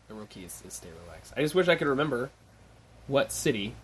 The real key is stay relaxed. I just wish I could remember what city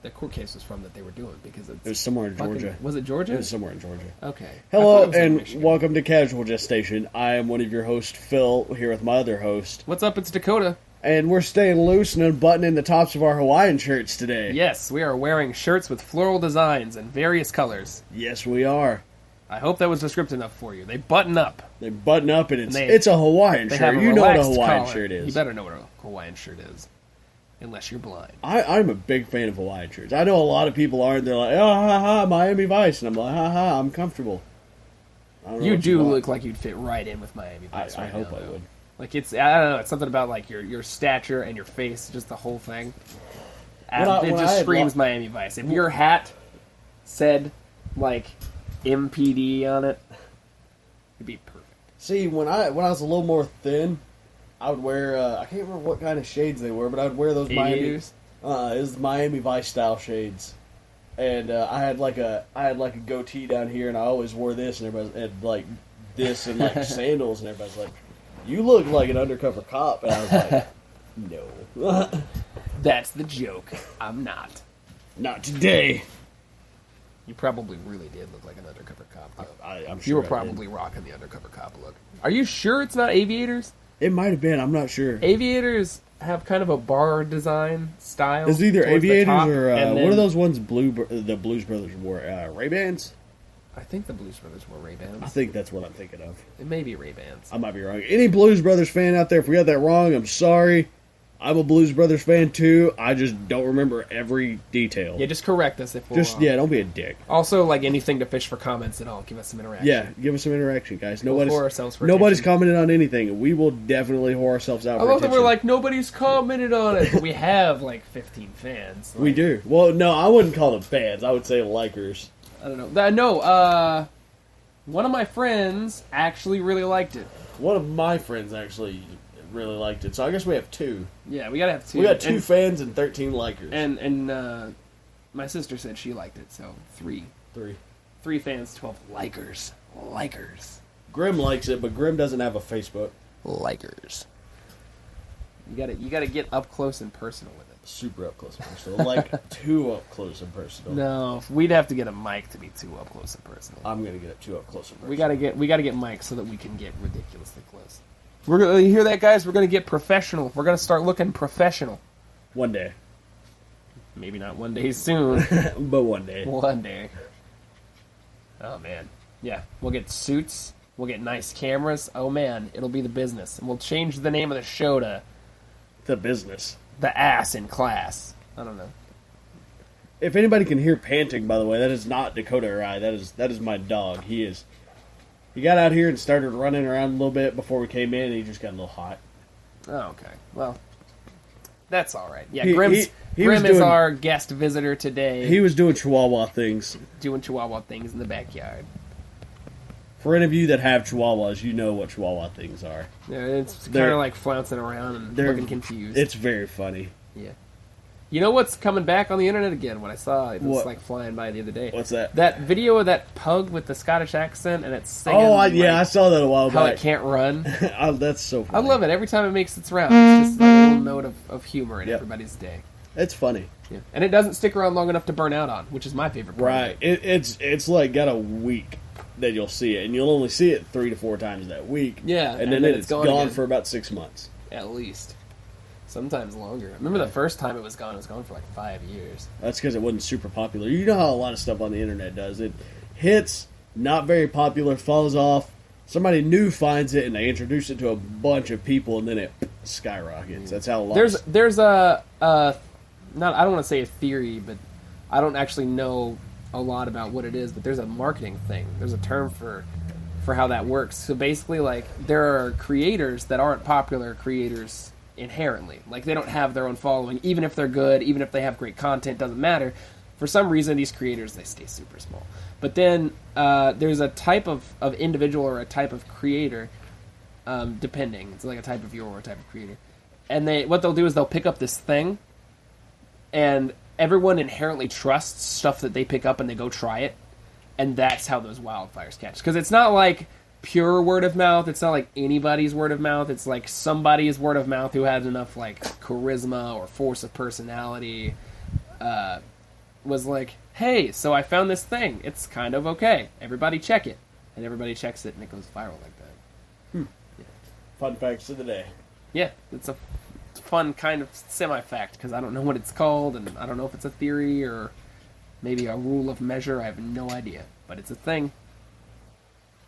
the court case was from that they were doing, because it was somewhere in Georgia. Was it Georgia? It was somewhere in Georgia. Okay. Hello and welcome to Casual Gestation. I am one of your hosts, Phil, here with my other host. What's up? It's Dakota. And we're staying loose and unbuttoning the tops of our Hawaiian shirts today. Yes, we are wearing shirts with floral designs and various colors. Yes, we are. I hope that was descriptive enough for you. They button up. They button up and it's a Hawaiian shirt. You know what a Hawaiian shirt is. You better know what a Hawaiian shirt is. Unless you're blind. I'm a big fan of Hawaiian shirts. I know a lot of people aren't. They're like, oh, ha, ha, Miami Vice. And I'm like, ha, ha, I'm comfortable. You do look like you'd fit right in with Miami Vice. I hope I would. Like, I don't know, it's something about, like, your stature and your face, just the whole thing. It just screams Miami Vice. If your hat said, like, MPD on it, it'd be perfect. See, when I was a little more thin, I would wear, I can't remember what kind of shades they were, but I would wear those Miami, it was the Miami Vice style shades. And I had like a goatee down here, and I always wore this, and everybody had like this and like sandals, and everybody's like, "You look like an undercover cop," and I was like, "No, that's the joke. I'm not. Not today." You probably really did look like an undercover cop, though. I'm sure you were probably rocking the undercover cop look. Are you sure it's not Aviators? It might have been. I'm not sure. Aviators have kind of a bar design style. It's either Aviators or what are those ones the Blues Brothers wore? Ray-Bans? I think the Blues Brothers wore Ray-Bans. I think that's what I'm thinking of. It may be Ray-Bans. I might be wrong. Any Blues Brothers fan out there, if we got that wrong, I'm sorry. I'm a Blues Brothers fan too. I just don't remember every detail. Yeah, just correct us if we're wrong. Don't be a dick. Also, like anything to fish for comments at all. Give us some interaction. Yeah, give us some interaction, guys. Nobody's commented on anything. We will definitely whore ourselves out. I love that we're like, nobody's commented on it, but we have like 15 fans. Like, we do. Well, no, I wouldn't call them fans. I would say likers. I don't know. One of my friends actually really liked it. One of my friends actually really liked it, so I guess we have two. Yeah, we gotta have two. We got two fans and 13 likers. And my sister said she liked it, so three. Three fans, 12 likers. Grim likes it, but Grim doesn't have a Facebook. Likers. You gotta get up close and personal with it. Super up close and personal. Like too up close and personal. No, we'd have to get a mic to be too up close and personal. I'm gonna get it too up close and personal. We gotta get mics so that we can get ridiculously close. You hear that, guys? We're going to get professional. We're going to start looking professional. One day. Maybe not one day soon. But one day. One day. Oh, man. Yeah, we'll get suits. We'll get nice cameras. Oh, man, it'll be the business. And we'll change the name of the show to... The Business. The Ass in Class. I don't know. If anybody can hear panting, by the way, that is not Dakota or I. That is my dog. He got out here and started running around a little bit before we came in, and he just got a little hot. Oh, okay. Well, that's all right. Yeah, Grim is our guest visitor today. He was doing Chihuahua things. Doing Chihuahua things in the backyard. For any of you that have Chihuahuas, you know what Chihuahua things are. Yeah, it's kind of like flouncing around and looking confused. It's very funny. Yeah. You know what's coming back on the internet again? What I saw, it was like flying by the other day. What's that? That video of that pug with the Scottish accent and it's singing. Oh, I saw that a while back. How it can't run. That's so funny. I love it. Every time it makes its round, it's just like a little note of humor in everybody's day. It's funny. Yeah. And it doesn't stick around long enough to burn out on, which is my favorite part. Right. It's like got a week that you'll see it, and you'll only see it 3 to 4 times that week. Yeah. And then it's gone for about 6 months. At least. Sometimes longer. I remember the first time it was gone for like 5 years. That's because it wasn't super popular. You know how a lot of stuff on the internet does. It hits, not very popular, falls off. Somebody new finds it, and they introduce it to a bunch of people, and then it skyrockets. That's how a lot There's a I don't want to say a theory, but I don't actually know a lot about what it is, but there's a marketing thing. There's a term for how that works. So basically, like, there are creators that aren't popular creators inherently. Like, they don't have their own following, even if they're good, even if they have great content, doesn't matter. For some reason, these creators, they stay super small. But then there's a type of individual or a type of creator, depending. It's like a type of viewer or a type of creator. And what they'll do is they'll pick up this thing, and everyone inherently trusts stuff that they pick up and they go try it. And that's how those wildfires catch. Because it's not like pure word of mouth. It's not like anybody's word of mouth. It's like somebody's word of mouth who has enough like charisma or force of personality. Was like, hey, so I found this thing. It's kind of okay. Everybody check it, and everybody checks it, and it goes viral like that. Yeah. Fun facts of the day. Yeah, it's a fun kind of semi-fact because I don't know what it's called, and I don't know if it's a theory or maybe a rule of measure. I have no idea, but it's a thing.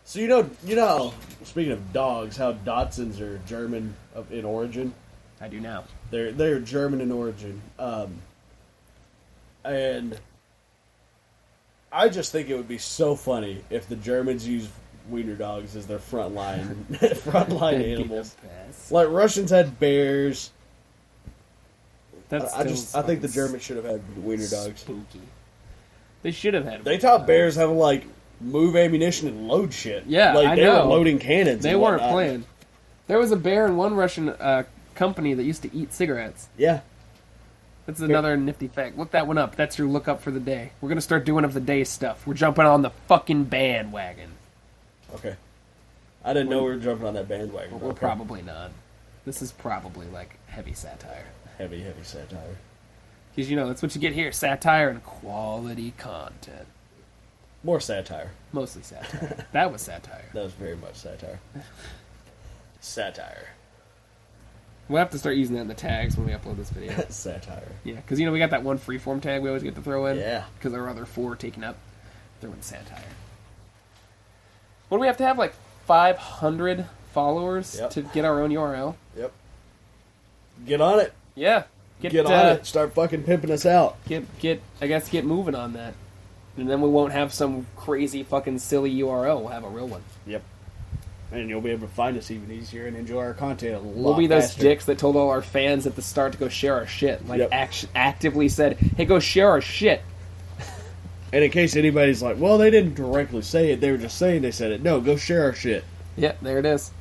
So you know, speaking of dogs, how Dachshunds are German in origin. I do now. They're German in origin, and I just think it would be so funny if the Germans used wiener dogs as their frontline animals. Like Russians had bears. I think the Germans should have had wiener dogs. Spooky. They should have had. They taught bears how to like move ammunition and load shit. Yeah, like they know. were loading cannons. They weren't playing. There was a bear in one Russian company that used to eat cigarettes. Yeah. That's another nifty fact. Look that one up. That's your look up for the day. We're gonna start doing of the day stuff. We're jumping on the fucking bandwagon. Okay. I didn't know we were jumping on that bandwagon. We're probably not. This is probably like heavy satire. Heavy satire. Because that's what you get here: satire and quality content. More satire. Mostly satire. That was satire. That was very much satire. Satire. We'll have to start using that in the tags when we upload this video. Satire. Yeah, because we got that one freeform tag we always get to throw in. Yeah. Because our other 4 taken up. Throw in satire. What do we have to have? Like 500 followers to get our own URL? Yep. Get on it. Yeah. Get on it. Start fucking pimping us out. Get moving on that. And then we won't have some crazy fucking silly URL. We'll have a real one. Yep. And you'll be able to find us even easier and enjoy our content a lot We'll be those faster. dicks that told all our fans at the start to go share our shit. Like, actively said, hey, go share our shit. And in case anybody's like, well, they didn't directly say it, they were just saying they said it. No, go share our shit. Yep, there it is.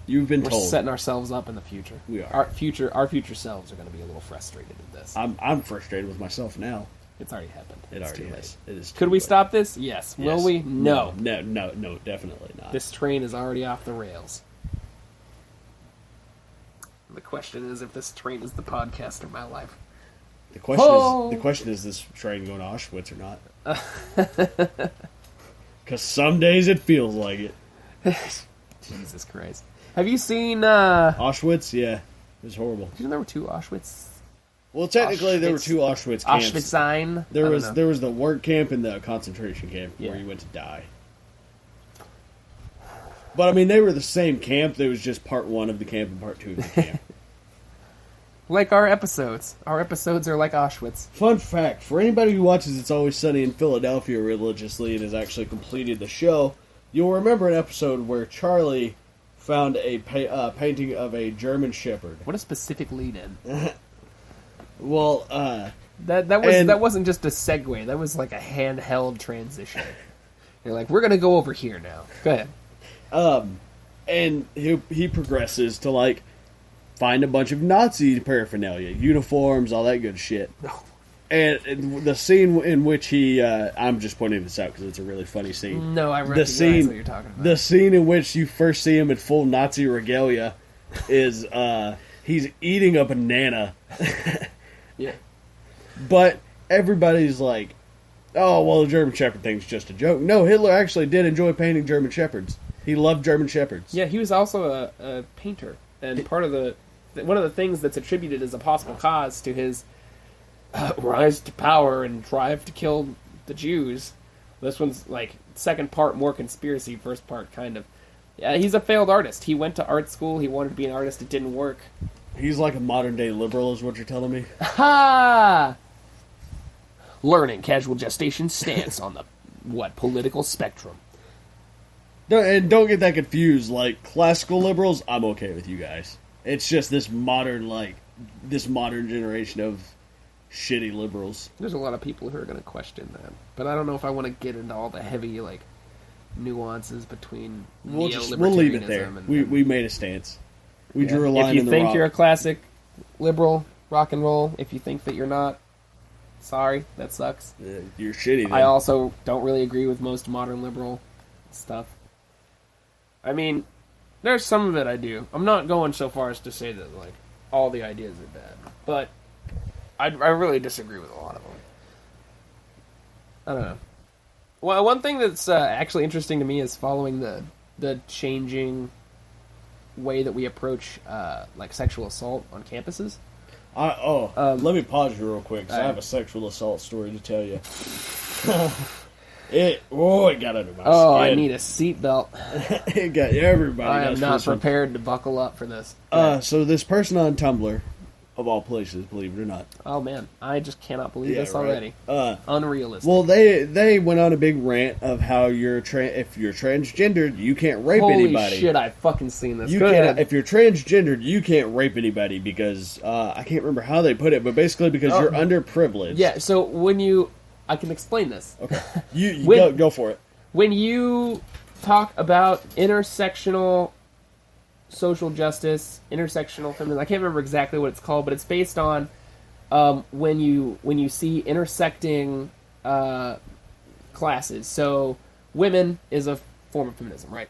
You've been We're told. setting ourselves up in the future. We are. Our future selves are going to be a little frustrated at this. I'm frustrated with myself now. It's already happened. It It's already too has. late. It is. Could we stop this? Yes. Will we? No. No, definitely not. This train is already off the rails. The question is if this train is the podcast of my life. The question is this train going to Auschwitz or not? Because some days it feels like it. Jesus Christ. Have you seen Auschwitz? Yeah. It was horrible. Did you know there were 2 Auschwitz? Well, technically, there were 2 Auschwitz camps. Auschwitzine. There was the work camp and the concentration camp where you went to die. But I mean, they were the same camp. There was just part 1 of the camp and part 2 of the camp. Like our episodes. Our episodes are like Auschwitz. Fun fact: for anybody who watches It's Always Sunny in Philadelphia religiously and has actually completed the show, you'll remember an episode where Charlie found a painting of a German Shepherd. What a specific lead-in. Well, that wasn't just a segue. That was like a handheld transition. You're like, we're gonna go over here now. Go ahead. And he progresses to like find a bunch of Nazi paraphernalia, uniforms, all that good shit. And the scene in which he, I'm just pointing this out because it's a really funny scene. No, I recognize what you're talking about. The scene in which you first see him in full Nazi regalia is he's eating a banana. Yeah. But everybody's like, oh, well, the German Shepherd thing's just a joke. No, Hitler actually did enjoy painting German Shepherds. He loved German Shepherds. Yeah, he was also a painter. And part of one of the things that's attributed as a possible cause to his rise to power and drive to kill the Jews. This one's like second part more conspiracy, first part kind of. Yeah, he's a failed artist. He went to art school. He wanted to be an artist. It didn't work. He's like a modern day liberal, is what you're telling me. Ha! Learning casual gestation stance on the political spectrum. And don't get that confused. Like classical liberals, I'm okay with you guys. It's just this modern generation of shitty liberals. There's a lot of people who are going to question that, but I don't know if I want to get into all the heavy nuances between neo-libertarianism. We'll leave it there. We made a stance. We drew a line in the rock. If you think you're a classic liberal, rock and roll. If you think that you're not, sorry, that sucks. You're shitty. Then. I also don't really agree with most modern liberal stuff. I mean, there's some of it I do. I'm not going so far as to say that, like, all the ideas are bad. But I really disagree with a lot of them. I don't know. Well, one thing that's actually interesting to me is following the changing way that we approach, like, sexual assault on campuses. Let me pause you real quick, because I have a sexual assault story to tell you. It got under my skin. I need a seatbelt. It got everybody. I am not prepared to buckle up for this. So this person on Tumblr, of all places, believe it or not. Oh man, I just cannot believe this already. Unrealistic. Well, they went on a big rant of how if you're transgendered, you can't rape anybody. Holy shit, I've fucking seen this. If you're transgendered, you can't rape anybody because I can't remember how they put it, but basically because you're underprivileged. Yeah. So I can explain this. Okay, you go for it. When you talk about intersectional social justice, intersectional feminism, I can't remember exactly what it's called, but it's based on when you see intersecting classes. So women is a form of feminism, right?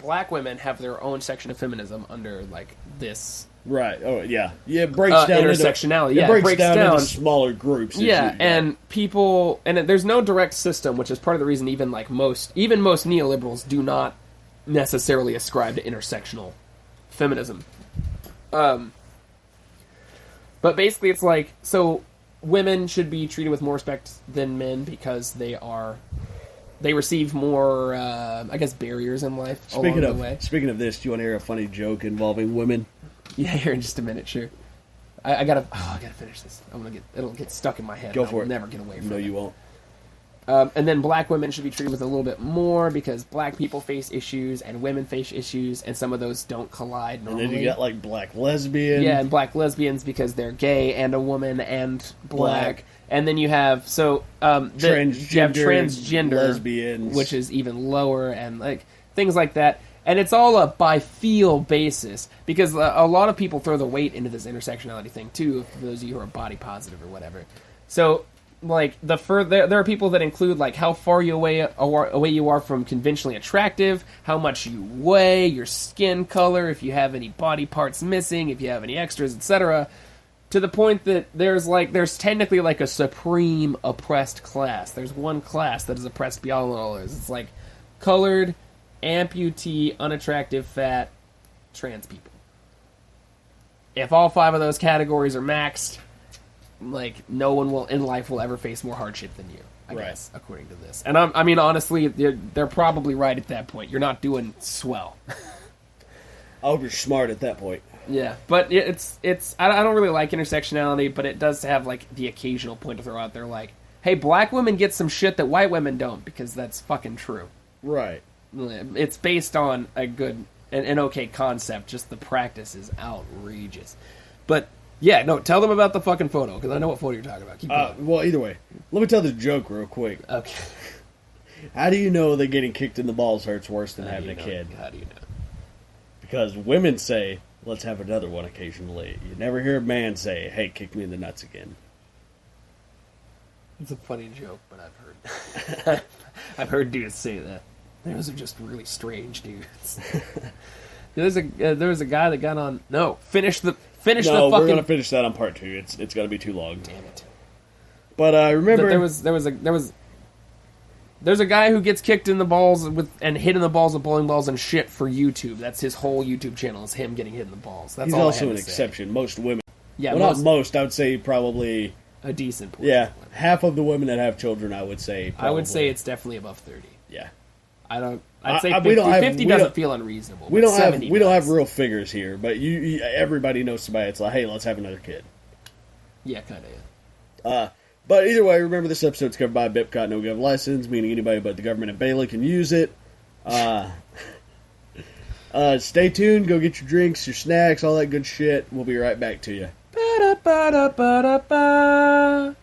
Black women have their own section of feminism under, like, this. Right. Oh, yeah. Yeah, it breaks down intersectionality. It breaks down into smaller groups. Yeah, and people, and there's no direct system, which is part of the reason even most neoliberals do not necessarily ascribe to intersectional feminism. But basically, it's like, so women should be treated with more respect than men because they receive more, I guess, barriers in life along the way. Speaking of this, do you want to hear a funny joke involving women? Yeah, here in just a minute, sure. I gotta finish this. It'll get stuck in my head. Go for it. Never get away from it. No, you won't. And then black women should be treated with a little bit more because black people face issues and women face issues, and some of those don't collide normally. And then you got, like, black lesbians. Yeah, and black lesbians because they're gay and a woman and black. And then you have transgender lesbians, which is even lower, and, like, things like that. And it's all a by feel basis, because a lot of people throw the weight into this intersectionality thing too, for those of you who are body positive or whatever. So, like, there are people that include, like, how far away you are from conventionally attractive, how much you weigh, your skin color, if you have any body parts missing, if you have any extras, etc. To the point that there's technically, like, a supreme oppressed class. There's one class that is oppressed beyond all others. It's like colored, amputee, unattractive, fat, trans people. If all 5 of those categories are maxed, like, no one in life will ever face more hardship than you, I guess, according to this. And I mean, honestly, they're probably right at that point. You're not doing swell. I hope you're smart at that point. Yeah, but it's I don't really like intersectionality, but it does have, like, the occasional point to throw out there, like, hey, black women get some shit that white women don't, because that's fucking true. Right. It's based on an okay concept, just the practice is outrageous. But, yeah, no, tell them about the fucking photo, because I know what photo you're talking about. Keep going. Well, either way, let me tell this joke real quick. Okay. How do you know that getting kicked in the balls hurts worse than having a kid? How do you know? Because women say, let's have another one occasionally. You never hear a man say, hey, kick me in the nuts again. It's a funny joke, but I've heard I've heard dudes say that. Those are just really strange dudes. There was a guy that got on. No, finish the fucking. No, we're gonna finish that on part 2. It's gonna be too long. Damn it! But I remember there's a guy who gets kicked in the balls and hit in the balls with bowling balls and shit for YouTube. That's his whole YouTube channel, is him getting hit in the balls. That's He's all also I had an to say. exception. Most women. Yeah, well, not most. I would say probably a decent portion. Yeah, half of the women that have children, I would say. Probably. I would say it's definitely above 30. Yeah. I'd say 50. 50 doesn't feel unreasonable. We don't have real figures here, but everybody knows somebody. It's like, hey, let's have another kid. Yeah, kind of. Yeah. But either way, remember this episode's covered by a BIPCOT no gov license, meaning anybody but the government and Bailey can use it. Stay tuned. Go get your drinks, your snacks, all that good shit. We'll be right back to you. Ba-da-ba-da-ba-da-ba.